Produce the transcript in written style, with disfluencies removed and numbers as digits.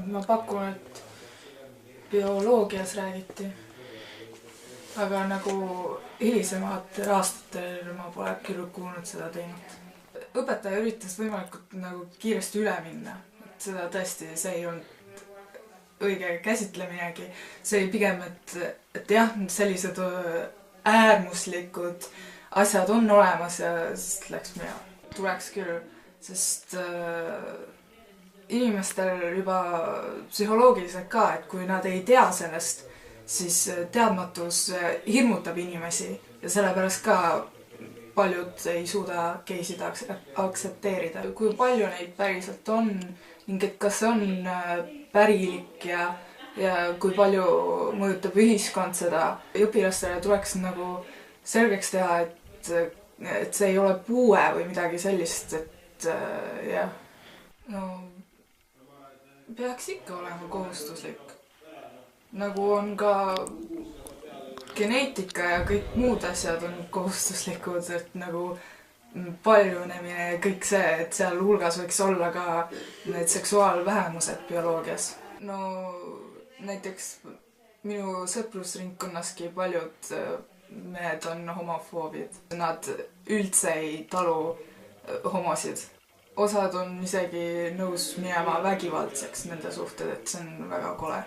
Ma pakun, et bioloogias räägiti, aga nagu hilisematel aastatel ma pole küll kuulnud seda teinud. Õpetaja üritas võimalikult nagu kiiresti üle minna, et seda tõesti, see ei olnud õige käsitleminegi. See oli pigem, et jah, sellised äärmuslikud asjad on olemas ja siis läks minema. Tuleks küll, sest inimestel juba psühholoogiliselt ka, et kui nad ei tea sellest, siis teadmatus hirmutab inimesi ja sellepärast ka paljud ei suuda case'id aktsepteerida. Kui palju neid päriselt on ning et kas see on pärilik ja kui palju mõjutab ühiskond seda. Õpilastele tuleks nagu selgeks teha, et see ei ole puue või midagi sellist, et jah. No peaks ikka olema kohustuslik. Nagu on ka geneetika ja kõik muud asjad on kohustuslikud, et nagu paljunemine ja kõik see, et seal hulgas võiks olla ka need seksuaalvähemused bioloogias. No näiteks minu sõprusringkonnaski paljud mehed on homofoobid. Nad üldse ei talu homosid. Osad on isegi nõus minema vägivaldseks nende suhted, et see on väga kole.